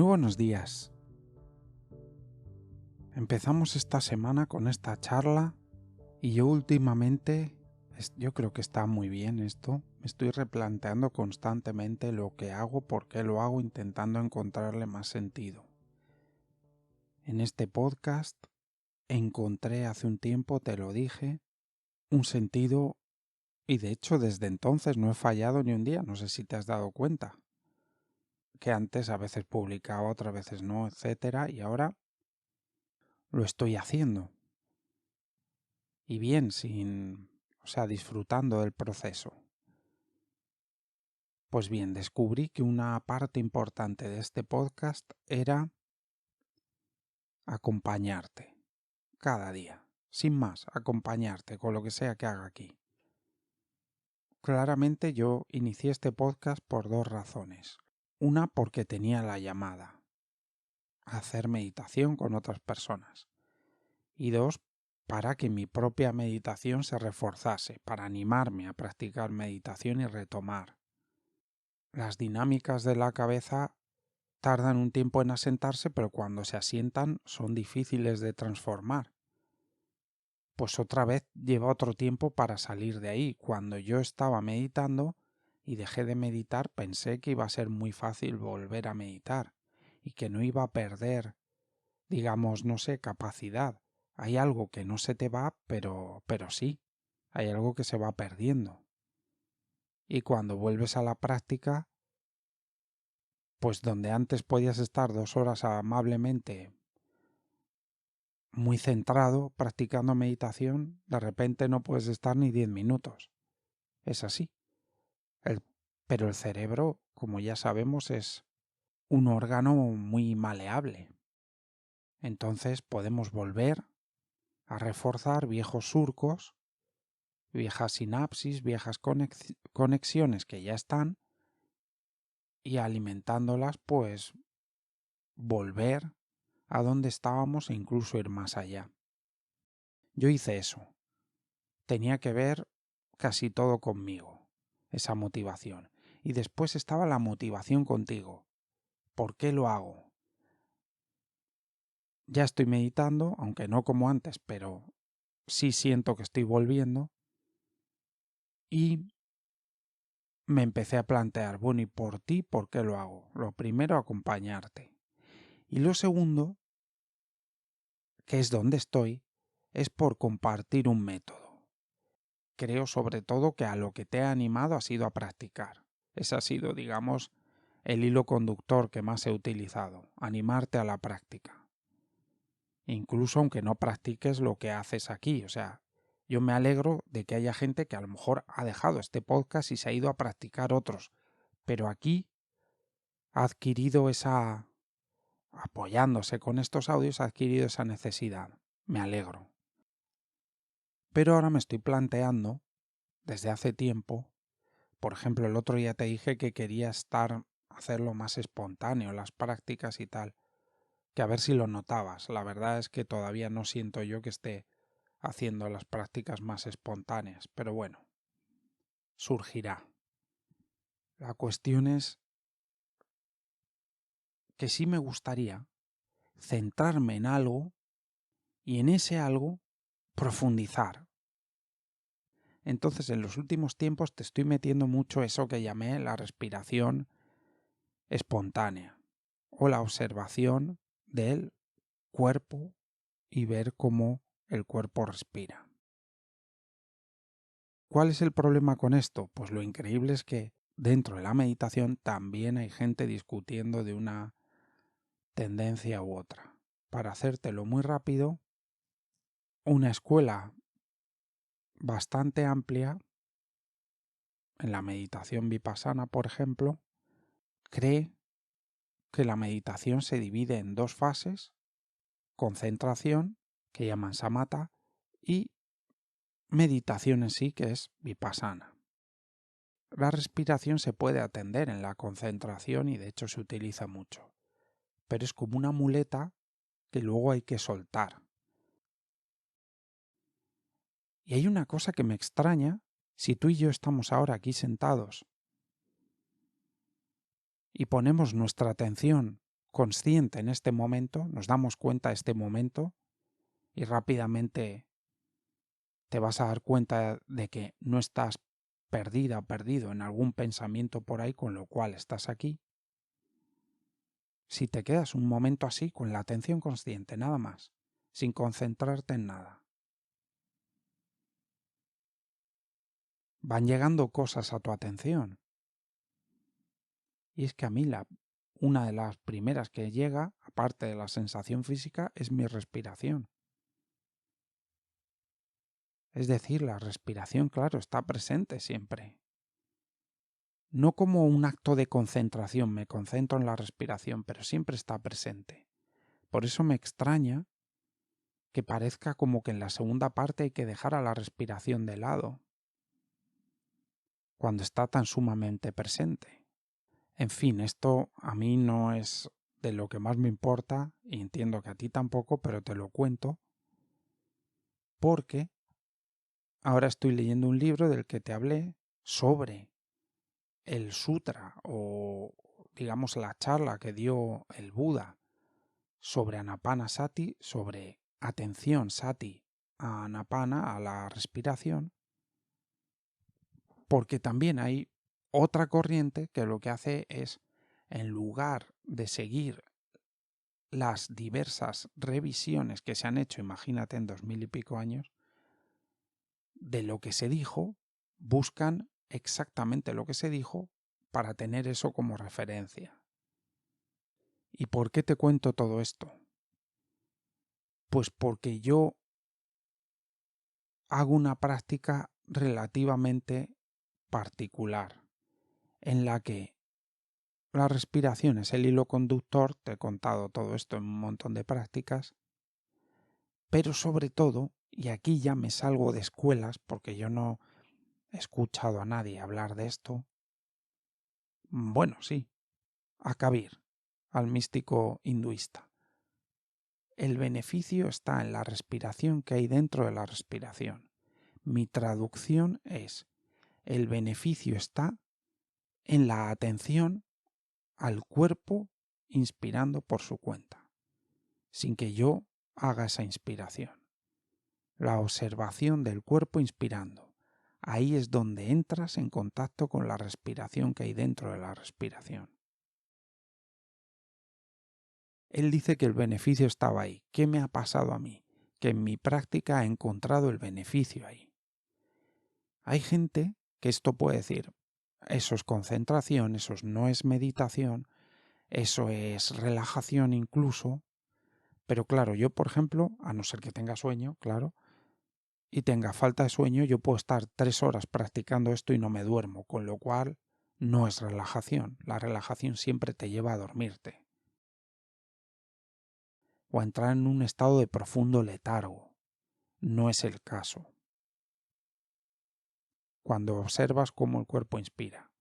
Muy buenos días. Empezamos esta semana con esta charla y yo últimamente, yo creo que está muy bien esto, me estoy replanteando constantemente lo que hago, por qué lo hago, intentando encontrarle más sentido. En este podcast encontré hace un tiempo, te lo dije, un sentido y de hecho desde entonces no he fallado ni un día, no sé si te has dado cuenta, que antes a veces publicaba, otras veces no, etcétera, y ahora lo estoy haciendo. Y bien, disfrutando del proceso. Pues bien, descubrí que una parte importante de este podcast era acompañarte cada día, sin más, acompañarte con lo que sea que haga aquí. Claramente yo inicié este podcast por dos razones. Una, porque tenía la llamada a hacer meditación con otras personas. Y dos, para que mi propia meditación se reforzase, para animarme a practicar meditación y retomar. Las dinámicas de la cabeza tardan un tiempo en asentarse, pero cuando se asientan son difíciles de transformar. Pues otra vez lleva otro tiempo para salir de ahí. Cuando yo estaba meditando y dejé de meditar, pensé que iba a ser muy fácil volver a meditar y que no iba a perder, digamos, no sé, capacidad. Hay algo que no se te va, pero sí, hay algo que se va perdiendo. Y cuando vuelves a la práctica, pues donde antes podías estar 2 horas amablemente muy centrado practicando meditación, de repente no puedes estar ni 10 minutos. Es así. Pero el cerebro, como ya sabemos, es un órgano muy maleable. Entonces podemos volver a reforzar viejos surcos, viejas sinapsis, viejas conexiones que ya están y alimentándolas, pues volver a donde estábamos e incluso ir más allá. Yo hice eso. Tenía que ver casi todo conmigo, esa motivación. Y después estaba la motivación contigo. ¿Por qué lo hago? Ya estoy meditando, aunque no como antes, pero sí siento que estoy volviendo. Y me empecé a plantear, bueno, ¿y por ti por qué lo hago? Lo primero, acompañarte. Y lo segundo, que es donde estoy, es por compartir un método. Creo sobre todo que a lo que te ha animado ha sido a practicar. Ese ha sido, digamos, el hilo conductor que más he utilizado, animarte a la práctica. Incluso aunque no practiques lo que haces aquí, o sea, yo me alegro de que haya gente que a lo mejor ha dejado este podcast y se ha ido a practicar otros, pero aquí ha adquirido apoyándose con estos audios, ha adquirido esa necesidad. Me alegro. Pero ahora me estoy planteando, desde hace tiempo, por ejemplo, el otro día te dije que quería hacerlo más espontáneo, las prácticas y tal, que a ver si lo notabas. La verdad es que todavía no siento yo que esté haciendo las prácticas más espontáneas, pero bueno, surgirá. La cuestión es que sí me gustaría centrarme en algo y en ese algo profundizar. Entonces, en los últimos tiempos te estoy metiendo mucho eso que llamé la respiración espontánea o la observación del cuerpo y ver cómo el cuerpo respira. ¿Cuál es el problema con esto? Pues lo increíble es que dentro de la meditación también hay gente discutiendo de una tendencia u otra. Para hacértelo muy rápido, una escuela bastante amplia, en la meditación vipassana, por ejemplo, cree que la meditación se divide en dos fases: concentración, que llaman samatha, y meditación en sí, que es vipassana. La respiración se puede atender en la concentración y de hecho se utiliza mucho, pero es como una muleta que luego hay que soltar. Y hay una cosa que me extraña, si tú y yo estamos ahora aquí sentados y ponemos nuestra atención consciente en este momento, nos damos cuenta de este momento y rápidamente te vas a dar cuenta de que no estás perdida o perdido en algún pensamiento por ahí, con lo cual estás aquí. Si te quedas un momento así, con la atención consciente, nada más, sin concentrarte en nada, van llegando cosas a tu atención. Y es que a mí una de las primeras que llega, aparte de la sensación física, es mi respiración. Es decir, la respiración, claro, está presente siempre. No como un acto de concentración, me concentro en la respiración, pero siempre está presente. Por eso me extraña que parezca como que en la segunda parte hay que dejar a la respiración de lado, cuando está tan sumamente presente. En fin, esto a mí no es de lo que más me importa, y entiendo que a ti tampoco, pero te lo cuento, porque ahora estoy leyendo un libro del que te hablé sobre el sutra o digamos la charla que dio el Buda sobre Anapana Sati, sobre atención Sati a Anapana, a la respiración, porque también hay otra corriente que lo que hace es, en lugar de seguir las diversas revisiones que se han hecho, imagínate en 2000 y pico años, de lo que se dijo, buscan exactamente lo que se dijo para tener eso como referencia. ¿Y por qué te cuento todo esto? Pues porque yo hago una práctica relativamente particular, en la que la respiración es el hilo conductor, te he contado todo esto en un montón de prácticas, pero sobre todo, y aquí ya me salgo de escuelas porque yo no he escuchado a nadie hablar de esto, bueno, sí, a Kabir, al místico hinduista. El beneficio está en la respiración que hay dentro de la respiración. Mi traducción es, el beneficio está en la atención al cuerpo inspirando por su cuenta, sin que yo haga esa inspiración. La observación del cuerpo inspirando. Ahí es donde entras en contacto con la respiración que hay dentro de la respiración. Él dice que el beneficio estaba ahí. ¿Qué me ha pasado a mí? Que en mi práctica he encontrado el beneficio ahí. Hay gente que esto puede decir, eso es concentración, eso no es meditación, eso es relajación incluso, pero claro, yo por ejemplo, a no ser que tenga sueño, claro, y tenga falta de sueño, yo puedo estar 3 horas practicando esto y no me duermo, con lo cual no es relajación. La relajación siempre te lleva a dormirte o a entrar en un estado de profundo letargo. No es el caso. Cuando observas cómo el cuerpo inspira,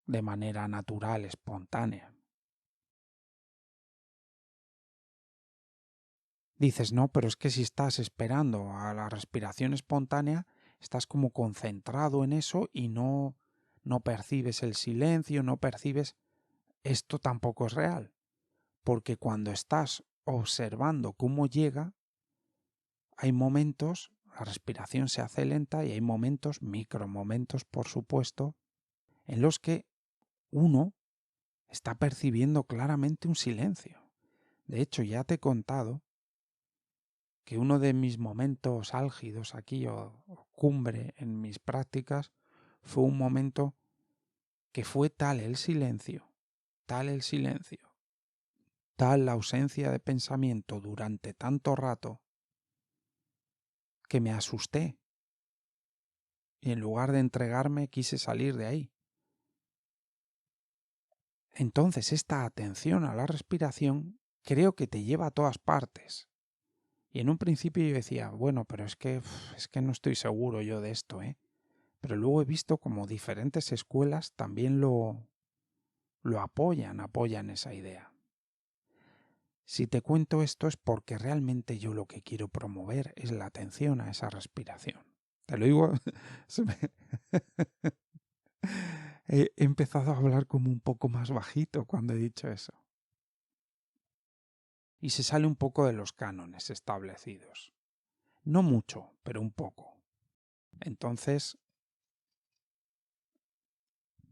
de manera natural, espontánea. Dices, no, pero es que si estás esperando a la respiración espontánea, estás como concentrado en eso y no percibes el silencio, no percibes... Esto tampoco es real, porque cuando estás observando cómo llega, hay momentos, la respiración se hace lenta y hay momentos, micromomentos por supuesto, en los que uno está percibiendo claramente un silencio. De hecho, ya te he contado que uno de mis momentos álgidos aquí o cumbre en mis prácticas fue un momento que fue tal el silencio, tal la ausencia de pensamiento durante tanto rato que me asusté y en lugar de entregarme quise salir de ahí. Entonces esta atención a la respiración creo que te lleva a todas partes. Y en un principio yo decía, bueno, pero es que no estoy seguro yo de esto, ¿eh? Pero luego he visto como diferentes escuelas también lo apoyan esa idea. Si te cuento esto es porque realmente yo lo que quiero promover es la atención a esa respiración. Te lo digo, he empezado a hablar como un poco más bajito cuando he dicho eso. y se sale un poco de los cánones establecidos. No mucho, pero un poco. Entonces,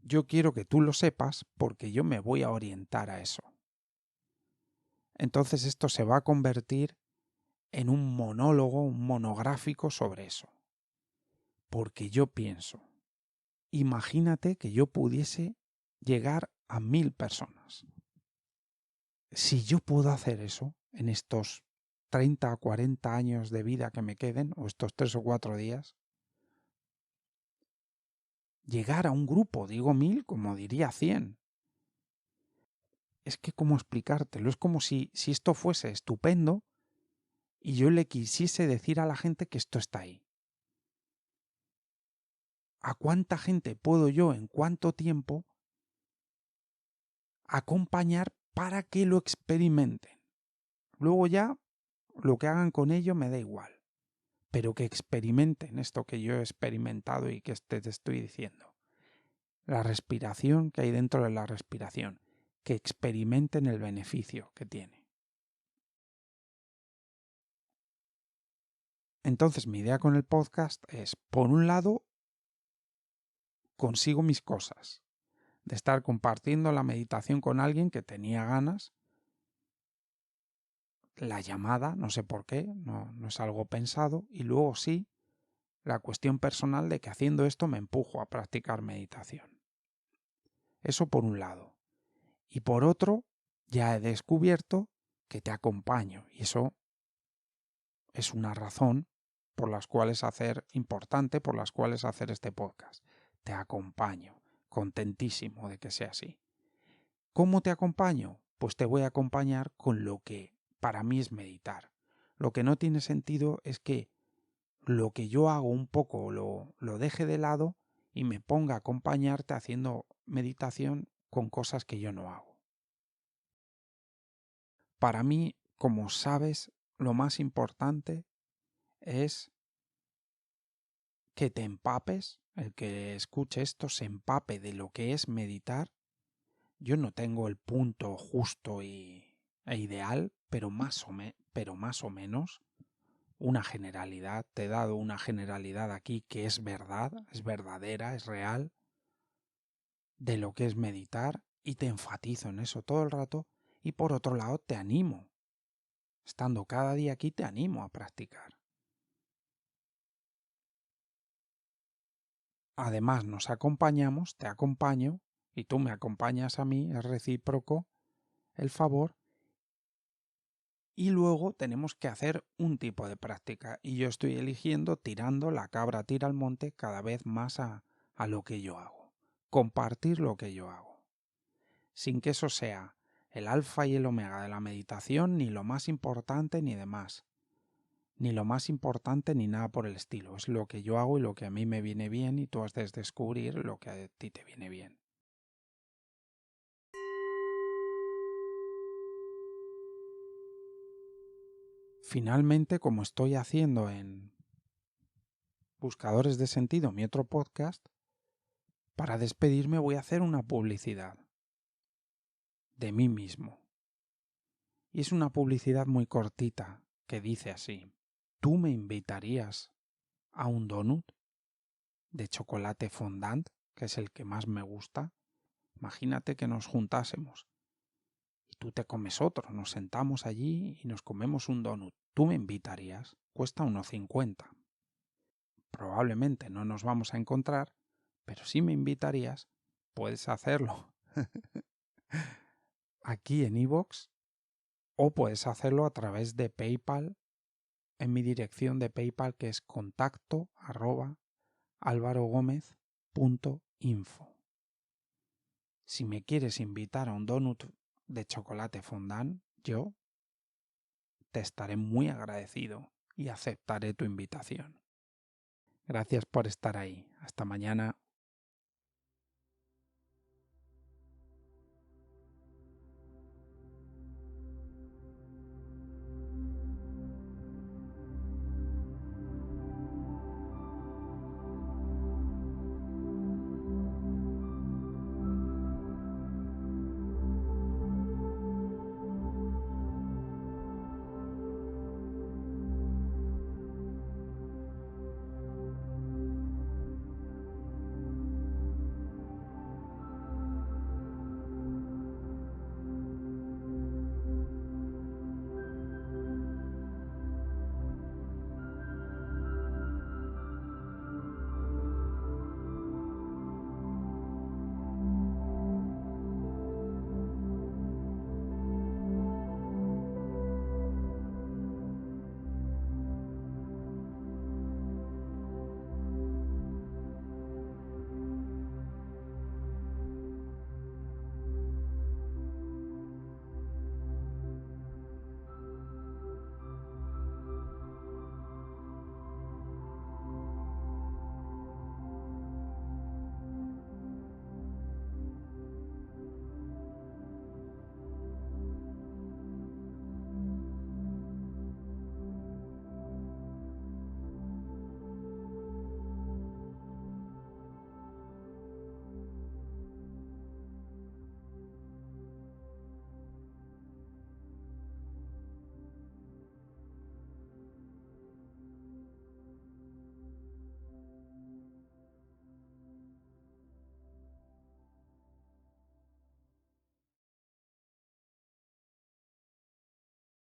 yo quiero que tú lo sepas porque yo me voy a orientar a eso. Entonces esto se va a convertir en un monólogo, un monográfico sobre eso. Porque yo pienso, imagínate que yo pudiese llegar a 1000 personas. Si yo puedo hacer eso en estos 30 o 40 años de vida que me queden, o estos 3 o 4 días, llegar a un grupo, digo 1000, como diría 100. Es que cómo explicártelo, es como si esto fuese estupendo y yo le quisiese decir a la gente que esto está ahí. ¿A cuánta gente puedo yo en cuánto tiempo acompañar para que lo experimenten? Luego ya lo que hagan con ello me da igual, pero que experimenten esto que yo he experimentado y que te estoy diciendo. La respiración que hay dentro de la respiración, que experimenten el beneficio que tiene. Entonces mi idea con el podcast es, por un lado, consigo mis cosas, de estar compartiendo la meditación con alguien que tenía ganas, la llamada, no sé por qué, no es algo pensado, y luego sí, la cuestión personal de que haciendo esto me empujo a practicar meditación. Eso por un lado. Y por otro, ya he descubierto que te acompaño, y eso es una razón por las cuales importante por las cuales hacer este podcast. Te acompaño, contentísimo de que sea así. ¿Cómo te acompaño? Pues te voy a acompañar con lo que para mí es meditar. Lo que no tiene sentido es que lo que yo hago un poco lo deje de lado y me ponga a acompañarte haciendo meditación con cosas que yo no hago. Para mí, como sabes, lo más importante es que te empapes, el que escuche esto se empape de lo que es meditar. Yo no tengo el punto justo e ideal, pero más o menos una generalidad. Te he dado una generalidad aquí que es verdad, es verdadera, es real, de lo que es meditar, y te enfatizo en eso todo el rato. Y por otro lado te animo, estando cada día aquí te animo a practicar. Además nos acompañamos, te acompaño y tú me acompañas a mí, es recíproco el favor. Y luego tenemos que hacer un tipo de práctica y yo estoy eligiendo, tirando, la cabra tira al monte, cada vez más a lo que yo hago. Compartir lo que yo hago. Sin que eso sea el alfa y el omega de la meditación, ni lo más importante ni demás. Ni lo más importante ni nada por el estilo. Es lo que yo hago y lo que a mí me viene bien y tú has de descubrir lo que a ti te viene bien. Finalmente, como estoy haciendo en Buscadores de Sentido, mi otro podcast, para despedirme voy a hacer una publicidad de mí mismo. Y es una publicidad muy cortita que dice así: ¿tú me invitarías a un donut de chocolate fondant, que es el que más me gusta? Imagínate que nos juntásemos y tú te comes otro, nos sentamos allí y nos comemos un donut. ¿Tú me invitarías? Cuesta 1,50. Probablemente no nos vamos a encontrar, pero si me invitarías, puedes hacerlo aquí en iVoox o puedes hacerlo a través de PayPal en mi dirección de PayPal, que es contacto@alvarogomez.info. Si me quieres invitar a un donut de chocolate fondant, yo te estaré muy agradecido y aceptaré tu invitación. Gracias por estar ahí. Hasta mañana.